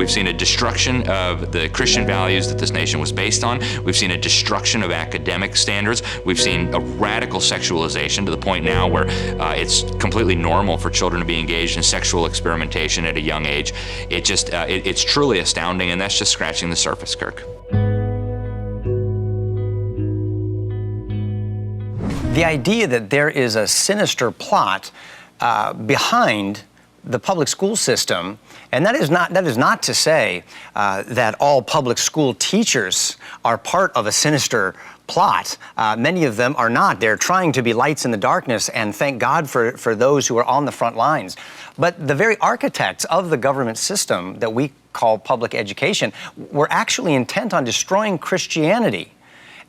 We've seen a destruction of the Christian values that this nation was based on. We've seen a destruction of academic standards. We've seen a radical sexualization to the point now where it's completely normal for children to be engaged in sexual experimentation at a young age. It's truly astounding, and that's just scratching the surface, Kirk. The idea that there is a sinister plot behind the public school system, and that is not to say that all public school teachers are part of a sinister plot. Many of them are not. They're trying to be lights in the darkness, and thank God for those who are on the front lines. But the very architects of the government system that we call public education were actually intent on destroying Christianity.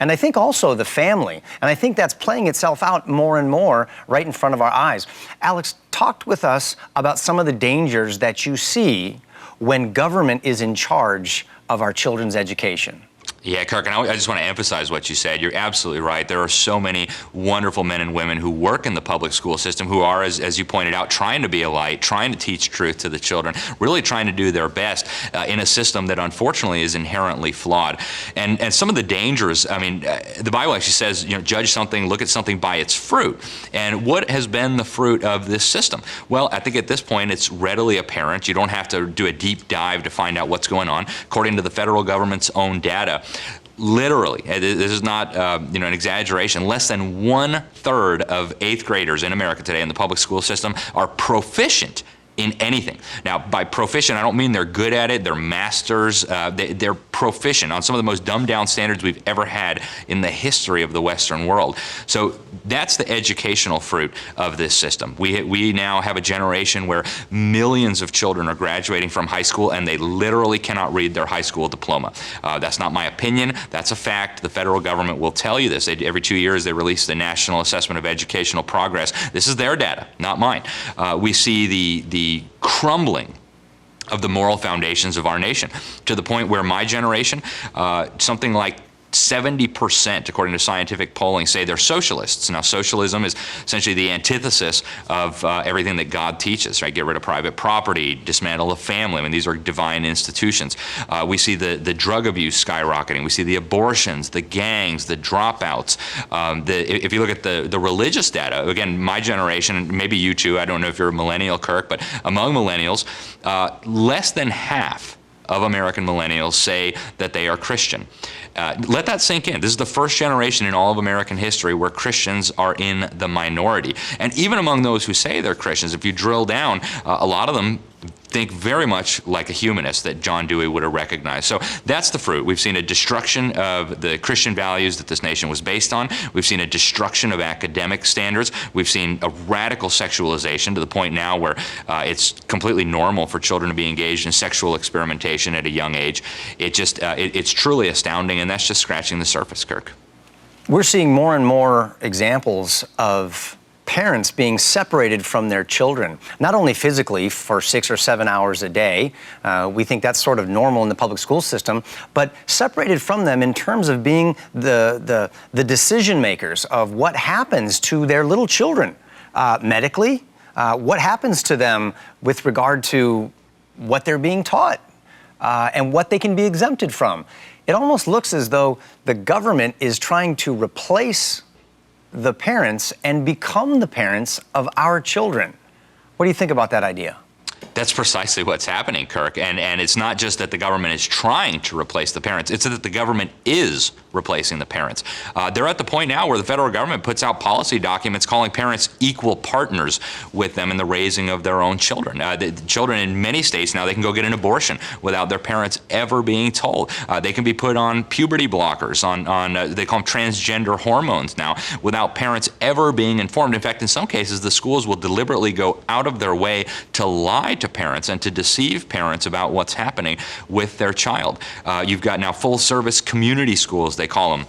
And I think also the family. And I think that's playing itself out more and more right in front of our eyes. Alex, talk with us about some of the dangers that you see when government is in charge of our children's education. Yeah, Kirk, and I just want to emphasize what you said. You're absolutely right. There are so many wonderful men and women who work in the public school system who are, as you pointed out, trying to be a light, trying to teach truth to the children, really trying to do their best in a system that unfortunately is inherently flawed. And some of the dangers, I mean, the Bible actually says, judge something, look at something by its fruit. And what has been the fruit of this system? Well, I think at this point it's readily apparent. You don't have to do a deep dive to find out what's going on. According to the federal government's own data, literally, this is not an exaggeration, less than 1/3 of 8th graders in America today in the public school system are proficient in anything. Now, by proficient, I don't mean they're good at it, they're masters, they're proficient on some of the most dumbed down standards we've ever had in the history of the Western world. So that's the educational fruit of this system. We now have a generation where millions of children are graduating from high school and they literally cannot read their high school diploma. That's not my opinion, that's a fact. The federal government will tell you this. Every 2 years they release the National Assessment of Educational Progress. This is their data, not mine. We see the crumbling of the moral foundations of our nation, to the point where my generation, something like 70%, according to scientific polling, say they're socialists. Now, socialism is essentially the antithesis of everything that God teaches, right? Get rid of private property, dismantle the family. I mean, these are divine institutions. We see the drug abuse skyrocketing. We see the abortions, the gangs, the dropouts. If you look at the religious data, again, my generation, maybe you too, I don't know if you're a millennial, Kirk, but among millennials, less than half of American millennials say that they are Christian. Let that sink in. This is the first generation in all of American history where Christians are in the minority. And even among those who say they're Christians, if you drill down, a lot of them think very much like a humanist that John Dewey would have recognized. So that's the fruit. We've seen a destruction of the Christian values that this nation was based on. We've seen a destruction of academic standards. We've seen a radical sexualization to the point now where it's completely normal for children to be engaged in sexual experimentation at a young age. It's truly astounding, and that's just scratching the surface, Kirk. We're seeing more and more examples of parents being separated from their children, not only physically for 6 or 7 hours a day, we think that's sort of normal in the public school system, but separated from them in terms of being the decision makers of what happens to their little children medically, what happens to them with regard to what they're being taught and what they can be exempted from. It almost looks as though the government is trying to replace the parents and become the parents of our children. What do you think about that idea? That's precisely what's happening, Kirk. And it's not just that the government is trying to replace the parents, it's that the government is replacing the parents. They're at the point now where the federal government puts out policy documents calling parents equal partners with them in the raising of their own children. The children in many states now, they can go get an abortion without their parents ever being told. They can be put on puberty blockers, they call them transgender hormones now, without parents ever being informed. In fact, in some cases, the schools will deliberately go out of their way to lie to parents and to deceive parents about what's happening with their child. You've got now full-service community schools, they call them,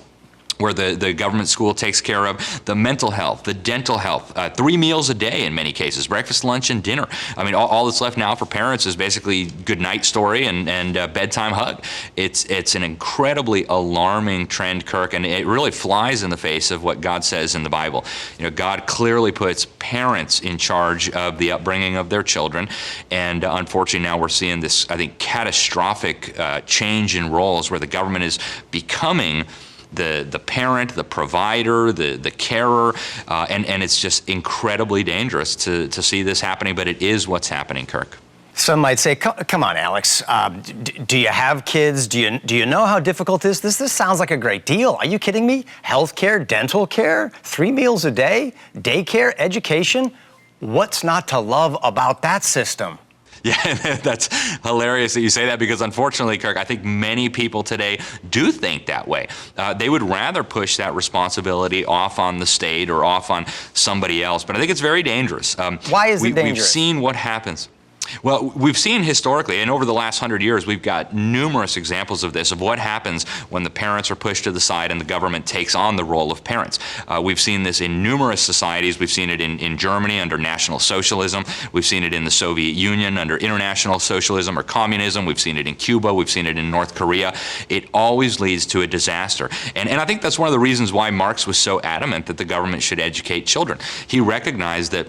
where the government school takes care of the mental health, the dental health, 3 meals a day in many cases, breakfast, lunch, and dinner. I mean, all that's left now for parents is basically good night story and bedtime hug. It's an incredibly alarming trend, Kirk, and it really flies in the face of what God says in the Bible. You know, God clearly puts parents in charge of the upbringing of their children, and unfortunately now we're seeing this, I think, catastrophic change in roles where the government is becoming the parent, the provider, the carer, and it's just incredibly dangerous to see this happening, but it is what's happening, Kirk. Some might say, come on, Alex, do you have kids? Do you know how difficult this is? This sounds like a great deal. Are you kidding me? Healthcare, dental care, 3 meals a day, daycare, education. What's not to love about that system? Yeah, that's hilarious that you say that, because unfortunately, Kirk, I think many people today do think that way. They would rather push that responsibility off on the state or off on somebody else, but I think it's very dangerous. Why is it dangerous? We've seen what happens. Well, we've seen historically, and over the last 100 years, we've got numerous examples of this, of what happens when the parents are pushed to the side and the government takes on the role of parents. We've seen this in numerous societies. We've seen it in Germany under National Socialism. We've seen it in the Soviet Union under International Socialism or Communism. We've seen it in Cuba. We've seen it in North Korea. It always leads to a disaster. And I think that's one of the reasons why Marx was so adamant that the government should educate children. He recognized that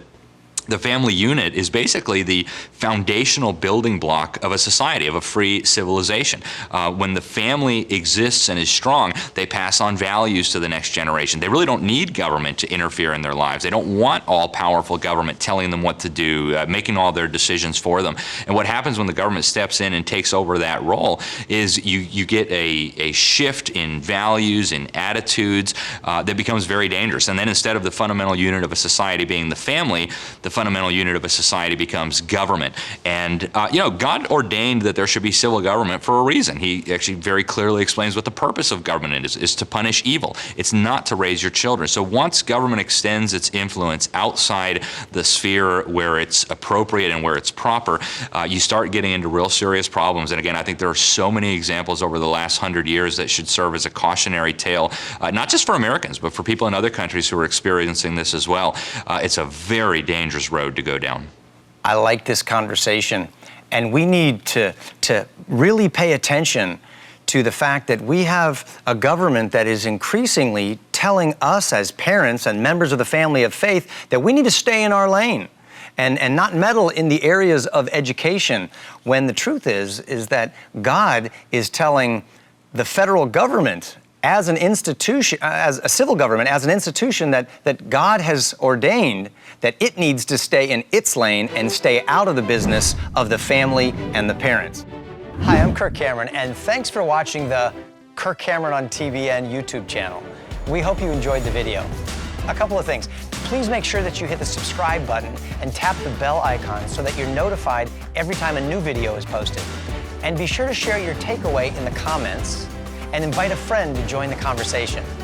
the family unit is basically the foundational building block of a society, of a free civilization. When the family exists and is strong, they pass on values to the next generation. They really don't need government to interfere in their lives. They don't want all-powerful government telling them what to do, making all their decisions for them. And what happens when the government steps in and takes over that role is you get a shift in values, in attitudes that becomes very dangerous. And then instead of the fundamental unit of a society being the family, the fundamental unit of a society becomes government. And, God ordained that there should be civil government for a reason. He actually very clearly explains what the purpose of government is to punish evil. It's not to raise your children. So once government extends its influence outside the sphere where it's appropriate and where it's proper, you start getting into real serious problems. And again, I think there are so many examples over the last 100 years that should serve as a cautionary tale, not just for Americans, but for people in other countries who are experiencing this as well. It's a very dangerous road to go down. I like this conversation, and we need to really pay attention to the fact that we have a government that is increasingly telling us as parents and members of the family of faith that we need to stay in our lane and not meddle in the areas of education, when the truth is that God is telling the federal government as an institution, as a civil government, as an institution that God has ordained, that it needs to stay in its lane and stay out of the business of the family and the parents. Hi, I'm Kirk Cameron, and thanks for watching the Kirk Cameron on TBN YouTube channel. We hope you enjoyed the video. A couple of things. Please make sure that you hit the subscribe button and tap the bell icon so that you're notified every time a new video is posted. And be sure to share your takeaway in the comments and invite a friend to join the conversation.